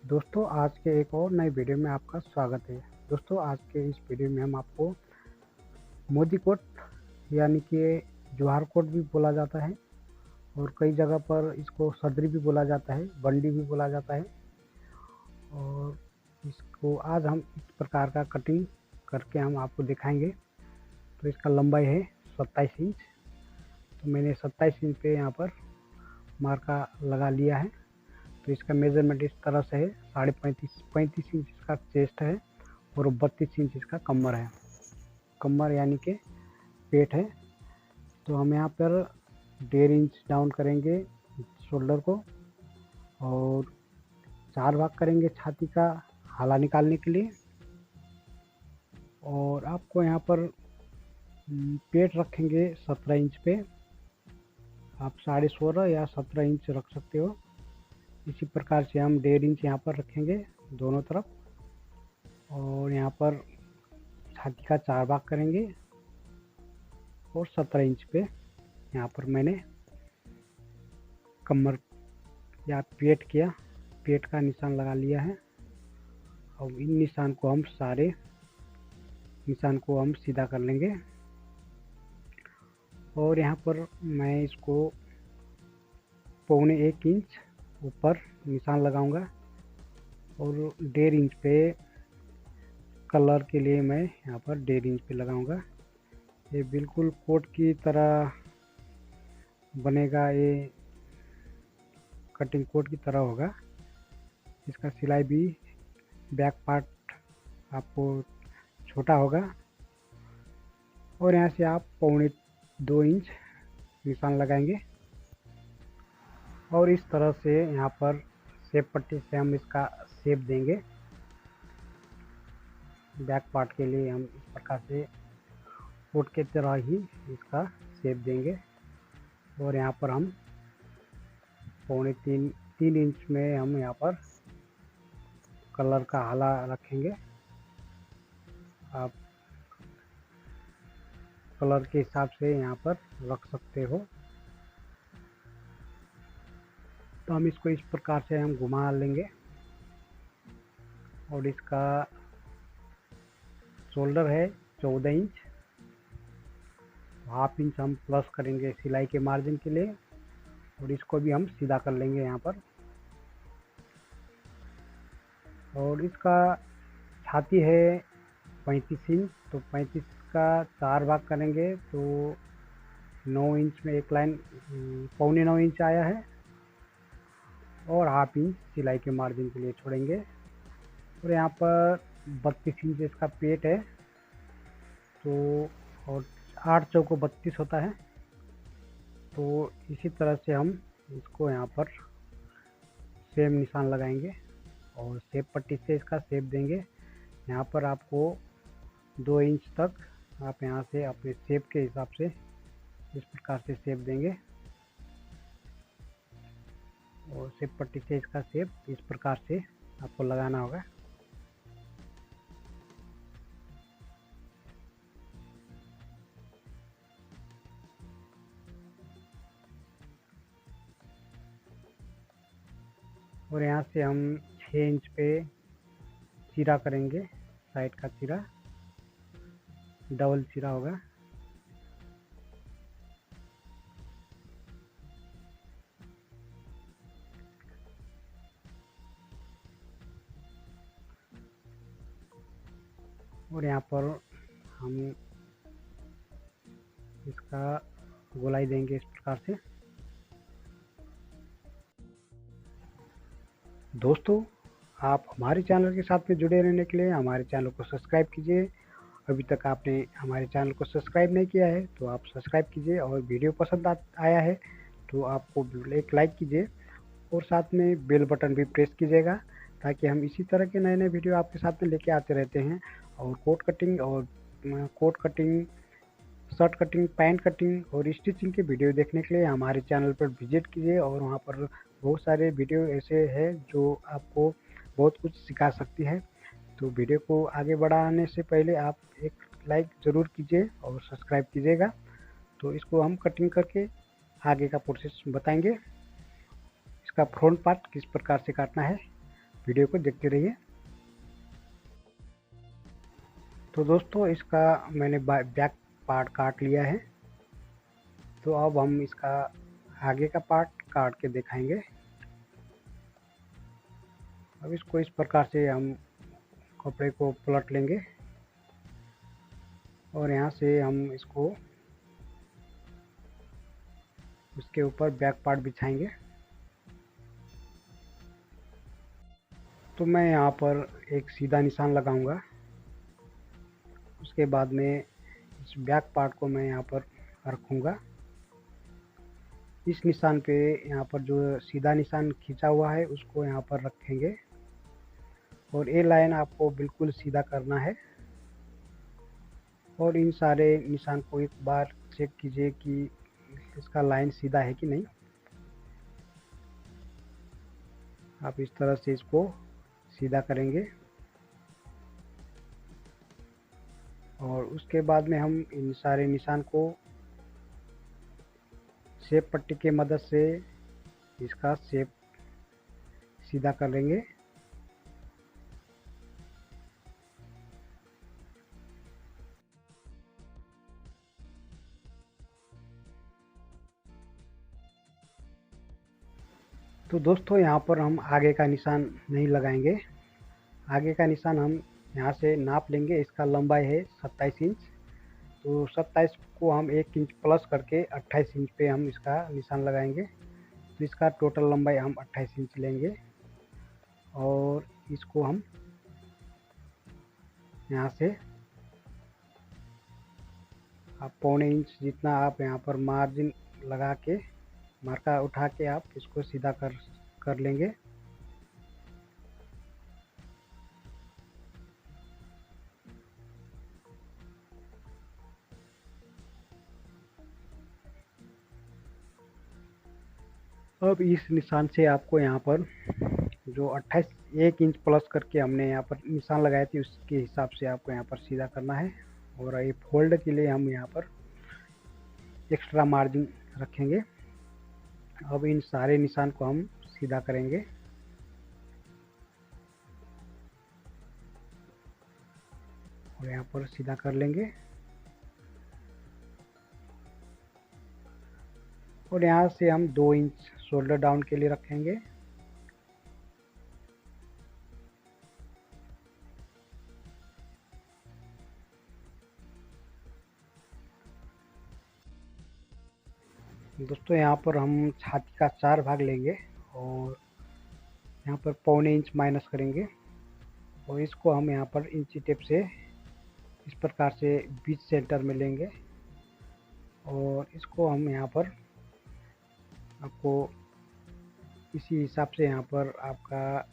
दोस्तों आज के एक और नए वीडियो में आपका स्वागत है। दोस्तों आज के इस वीडियो में हम आपको मोदी कोट यानी कि जवाहर कोट भी बोला जाता है और कई जगह पर इसको सदरी भी बोला जाता है, बंडी भी बोला जाता है। और इसको आज हम इस प्रकार का कटिंग करके हम आपको दिखाएंगे। तो इसका लंबाई है 27 इंच। तो मैंने 27 इंच पे यहाँ पर मार्का लगा लिया है। तो इसका मेज़रमेंट इस तरह से है, 35.5 इंच इसका चेस्ट है और 32 इंच इसका कमर है। कमर यानी कि पेट है। तो हम यहाँ पर 1.5 इंच डाउन करेंगे शोल्डर को और 4 भाग करेंगे छाती का हाला निकालने के लिए। और आपको यहाँ पर पेट रखेंगे 17 इंच पे। आप 16.5 या 17 इंच रख सकते हो। इसी प्रकार से हम 1.5 इंच यहाँ पर रखेंगे दोनों तरफ और यहाँ पर छाती का 4 भाग करेंगे और 17 इंच पे यहाँ पर मैंने कमर या पेट का निशान लगा लिया है। अब इन निशान को हम सारे निशान को हम सीधा कर लेंगे और यहाँ पर मैं इसको 1.25 इंच ऊपर निशान लगाऊंगा और 1.5 इंच पे कलर के लिए मैं यहाँ पर 1.5 इंच पे लगाऊंगा। ये बिल्कुल कोट की तरह बनेगा, ये कटिंग कोट की तरह होगा। इसका सिलाई भी बैक पार्ट आपको छोटा होगा और यहाँ से आप 2.25 इंच निशान लगाएंगे और इस तरह से यहाँ पर शेप पट्टी से हम इसका शेप देंगे। बैक पार्ट के लिए हम इस प्रकार से कोट की तरह ही इसका शेप देंगे और यहाँ पर हम 3 इंच में हम यहाँ पर कलर का हाला रखेंगे। आप कलर के हिसाब से यहाँ पर रख सकते हो। तो हम इसको इस प्रकार से हम घुमा लेंगे और इसका शोल्डर है 14 इंच। हाफ इंच हम प्लस करेंगे सिलाई के मार्जिन के लिए और इसको भी हम सीधा कर लेंगे यहाँ पर। और इसका छाती है 35 इंच, तो 35 का 4 भाग करेंगे तो 9 इंच में एक लाइन 9.25 इंच आया है और हाफ इंच सिलाई के मार्जिन के लिए छोड़ेंगे। और यहाँ पर 32 इंच इसका पेट है, तो और 8 चौको 32 होता है। तो इसी तरह से हम इसको यहाँ पर सेम निशान लगाएंगे और शेप पट्टी से इसका शेप देंगे। यहाँ पर आपको 2 इंच तक आप यहाँ से अपने शेप के हिसाब से इस प्रकार से शेप देंगे और शेप पट्टी से इसका शेप इस प्रकार से आपको लगाना होगा। और यहाँ से हम 6 इंच पे चीरा करेंगे, साइड का चीरा डबल चीरा होगा। और यहाँ पर हम इसका गोलाई देंगे इस प्रकार से। दोस्तों आप हमारे चैनल के साथ में जुड़े रहने के लिए हमारे चैनल को सब्सक्राइब कीजिए। अभी तक आपने हमारे चैनल को सब्सक्राइब नहीं किया है तो आप सब्सक्राइब कीजिए और वीडियो पसंद आया है तो आपको एक लाइक कीजिए और साथ में बेल बटन भी प्रेस कीजिएगा ताकि हम इसी तरह के नए नए वीडियो आपके साथ में लेके आते रहते हैं। और coat cutting, shirt cutting, pant cutting और स्टिचिंग के वीडियो देखने के लिए हमारे चैनल पर विजिट कीजिए और वहाँ पर बहुत सारे वीडियो ऐसे हैं जो आपको बहुत कुछ सिखा सकती है। तो वीडियो को आगे बढ़ाने से पहले आप एक लाइक ज़रूर कीजिए और सब्सक्राइब कीजिएगा। तो इसको हम कटिंग करके आगे का प्रोसेस बताएंगे। इसका फ्रंट पार्ट किस प्रकार से काटना है वीडियो को देखते रहिए। तो दोस्तों इसका मैंने बैक पार्ट काट लिया है, तो अब हम इसका आगे का पार्ट काट के दिखाएंगे। अब इसको इस प्रकार से हम कपड़े को पलट लेंगे और यहाँ से हम इसको उसके ऊपर बैक पार्ट बिछाएंगे। तो मैं यहाँ पर एक सीधा निशान लगाऊंगा, उसके बाद में इस बैक पार्ट को मैं यहाँ पर रखूँगा। इस निशान पे यहाँ पर जो सीधा निशान खींचा हुआ है उसको यहाँ पर रखेंगे और ये लाइन आपको बिल्कुल सीधा करना है। और इन सारे निशान को एक बार चेक कीजिए कि इसका लाइन सीधा है कि नहीं। आप इस तरह से इसको सीधा करेंगे और उसके बाद में हम इन सारे निशान को शेप पट्टी के मदद से इसका शेप सीधा कर लेंगे। तो दोस्तों यहाँ पर हम आगे का निशान नहीं लगाएंगे। आगे का निशान हम यहाँ से नाप लेंगे। इसका लंबाई है 27 इंच, तो 27 को हम 1 इंच प्लस करके 28 इंच पे हम इसका निशान लगाएंगे। तो इसका टोटल लंबाई हम 28 इंच लेंगे और इसको हम यहाँ से आप 1.25 इंच जितना आप यहाँ पर मार्जिन लगा के मार्का उठा के आप इसको सीधा कर लेंगे। अब इस निशान से आपको यहाँ पर जो 1 इंच प्लस करके हमने यहाँ पर निशान लगाए थे उसके हिसाब से आपको यहाँ पर सीधा करना है। और ये फोल्ड के लिए हम यहाँ पर एक्स्ट्रा मार्जिन रखेंगे। अब इन सारे निशान को हम सीधा करेंगे। और यहाँ पर सीधा कर लेंगे और यहाँ से हम 2 इंच शोल्डर डाउन के लिए रखेंगे। दोस्तों यहाँ पर हम छाती का 4 भाग लेंगे और यहाँ पर 1.25 इंच माइनस करेंगे और इसको हम यहाँ पर इंची टेप से इस प्रकार से बीच सेंटर में लेंगे और इसको हम यहाँ पर आपको इसी हिसाब से यहाँ पर आपका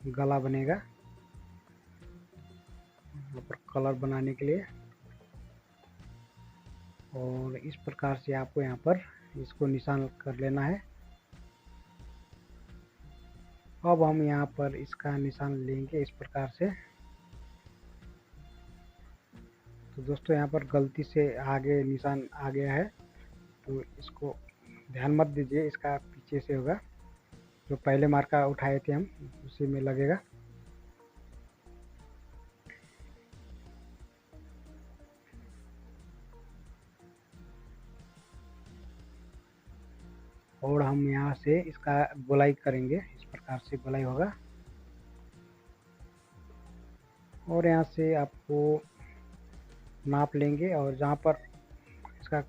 गला बनेगा यहाँ पर कलर बनाने के लिए। और इस प्रकार से आपको यहाँ पर इसको निशान कर लेना है। अब हम यहाँ पर इसका निशान लेंगे इस प्रकार से। तो दोस्तों यहाँ पर गलती से आगे निशान आ गया है, तो इसको ध्यान मत दीजिए, इसका पीछे से होगा। जो पहले मार्का उठाए थे हम उसी में लगेगा। और हम यहाँ से इसका गोलाई करेंगे, इस प्रकार से गोलाई होगा। और यहाँ से आपको नाप लेंगे और जहाँ पर इसका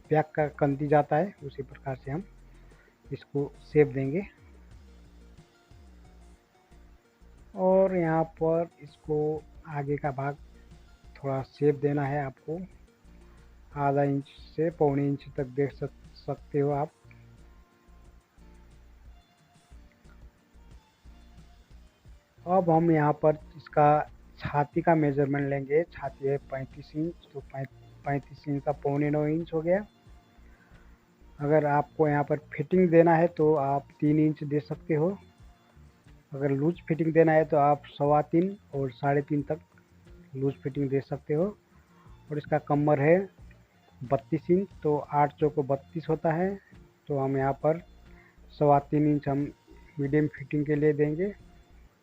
बैक का कंदी जाता है उसी प्रकार से हम इसको शेप देंगे। और यहाँ पर इसको आगे का भाग थोड़ा शेप देना है आपको, आधा इंच से 1.25 इंच तक देख सकते हो आप। अब हम यहाँ पर इसका छाती का मेजरमेंट लेंगे। छाती है 35 इंच, तो 35 इंच का 1.25 इंच हो गया। अगर आपको यहाँ पर फिटिंग देना है तो आप 3 इंच दे सकते हो। अगर लूज फिटिंग देना है तो आप 3.25 और 3.5 तक लूज फिटिंग दे सकते हो। और इसका कमर है 32 इंच, तो 8 चौको 32 होता है। तो हम यहाँ पर 3.25 इंच हम मीडियम फिटिंग के लिए देंगे।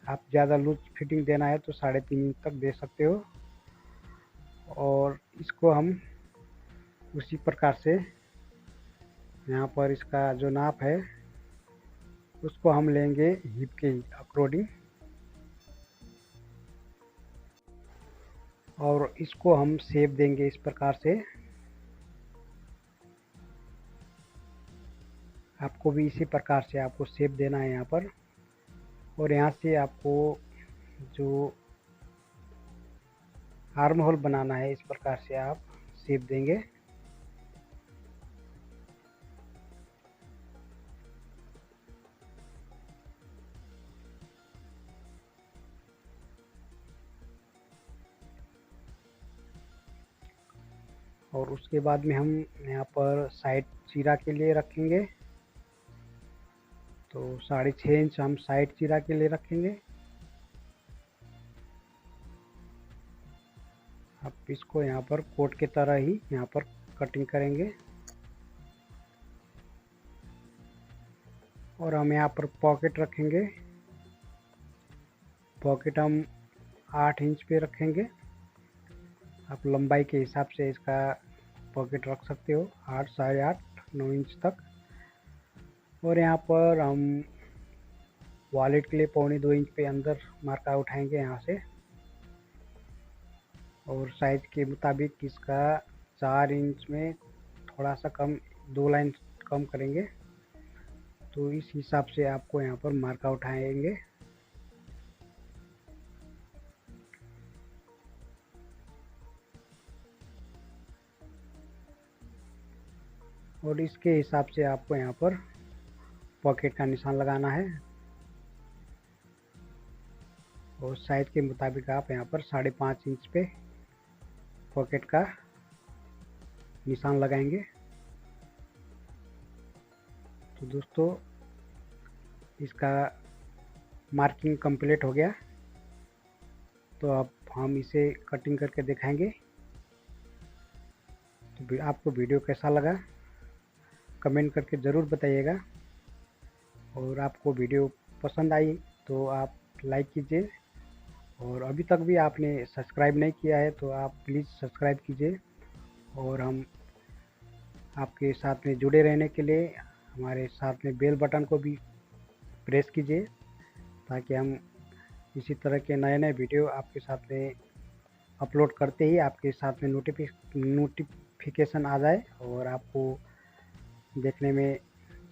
आप ज़्यादा लूज फिटिंग देना है तो 3.5 इंच तक दे सकते हो। और इसको हम उसी प्रकार से यहाँ पर इसका जो नाप है उसको हम लेंगे हिप के अकॉर्डिंग, और इसको हम शेप देंगे इस प्रकार से। आपको भी इसी प्रकार से आपको शेप देना है यहाँ पर। और यहाँ से आपको जो आर्म होल बनाना है इस प्रकार से आप शेप देंगे। और उसके बाद में हम यहाँ पर साइड चीरा के लिए रखेंगे, तो 6.5 इंच हम साइड चीरा के लिए रखेंगे। आप इसको यहाँ पर कोट की तरह ही यहाँ पर कटिंग करेंगे। और हम यहाँ पर पॉकेट रखेंगे, पॉकेट हम 8 इंच पे रखेंगे। आप लंबाई के हिसाब से इसका पॉकेट रख सकते हो, 8, 8.5, 9 इंच तक। और यहाँ पर हम वॉलेट के लिए 1.25 इंच पे अंदर मार्का उठाएंगे यहाँ से। और साइज के मुताबिक इसका 4 इंच में थोड़ा सा कम, 2 लाइन कम करेंगे। तो इस हिसाब से आपको यहाँ पर मार्का उठाएंगे। और इसके हिसाब से आपको यहाँ पर पॉकेट का निशान लगाना है। और साइज के मुताबिक आप यहाँ पर 5.5 इंच पे पॉकेट का निशान लगाएंगे। तो दोस्तों इसका मार्किंग कंप्लीट हो गया। तो अब हम इसे कटिंग करके दिखाएंगे। तो आपको वीडियो कैसा लगा कमेंट करके ज़रूर बताइएगा। और आपको वीडियो पसंद आई तो आप लाइक कीजिए। और अभी तक भी आपने सब्सक्राइब नहीं किया है तो आप प्लीज़ सब्सक्राइब कीजिए। और हम आपके साथ में जुड़े रहने के लिए हमारे साथ में बेल बटन को भी प्रेस कीजिए, ताकि हम इसी तरह के नए नए वीडियो आपके साथ में अपलोड करते ही आपके साथ में नोटिफिकेशन आ जाए और आपको देखने में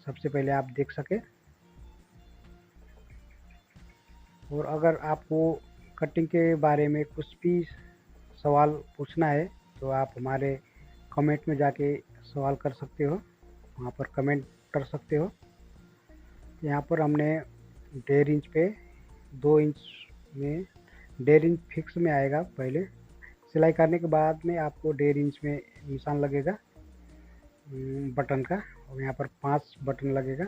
सबसे पहले आप देख सके। और अगर आपको कटिंग के बारे में कुछ भी सवाल पूछना है तो आप हमारे कमेंट में जाके सवाल कर सकते हो, वहाँ पर कमेंट कर सकते हो। यहाँ पर हमने 1.5 इंच पे 2 इंच में 1.5 इंच फिक्स में आएगा। पहले सिलाई करने के बाद में आपको 1.5 इंच में निशान लगेगा बटन का, और यहाँ पर 5 बटन लगेगा।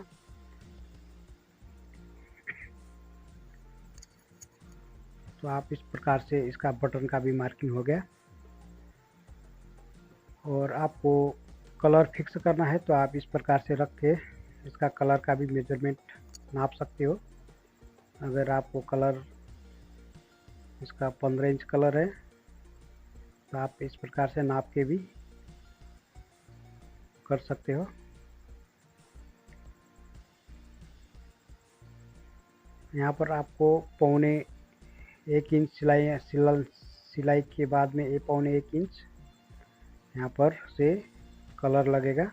तो आप इस प्रकार से इसका बटन का भी मार्किंग हो गया। और आपको कलर फिक्स करना है तो आप इस प्रकार से रख के इसका कलर का भी मेजरमेंट नाप सकते हो। अगर आपको कलर इसका 15 इंच कलर है तो आप इस प्रकार से नाप के भी कर सकते हो। यहाँ पर आपको 1.25 इंच सिलाई के बाद में 1.25 इंच यहाँ पर से कलर लगेगा।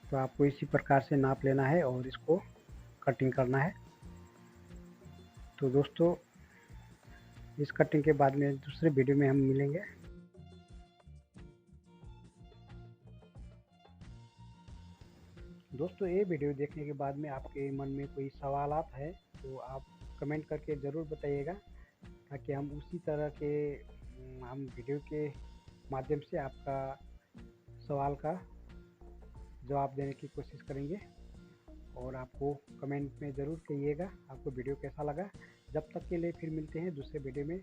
तो आपको इसी प्रकार से नाप लेना है और इसको कटिंग करना है। तो दोस्तों इस कटिंग के बाद में दूसरे वीडियो में हम मिलेंगे। दोस्तों ये वीडियो देखने के बाद में आपके मन में कोई सवालात है तो आप कमेंट करके ज़रूर बताइएगा, ताकि हम उसी तरह के हम वीडियो के माध्यम से आपका सवाल का जवाब देने की कोशिश करेंगे। और आपको कमेंट में ज़रूर कहिएगा आपको वीडियो कैसा लगा। जब तक के लिए फिर मिलते हैं दूसरे वीडियो में।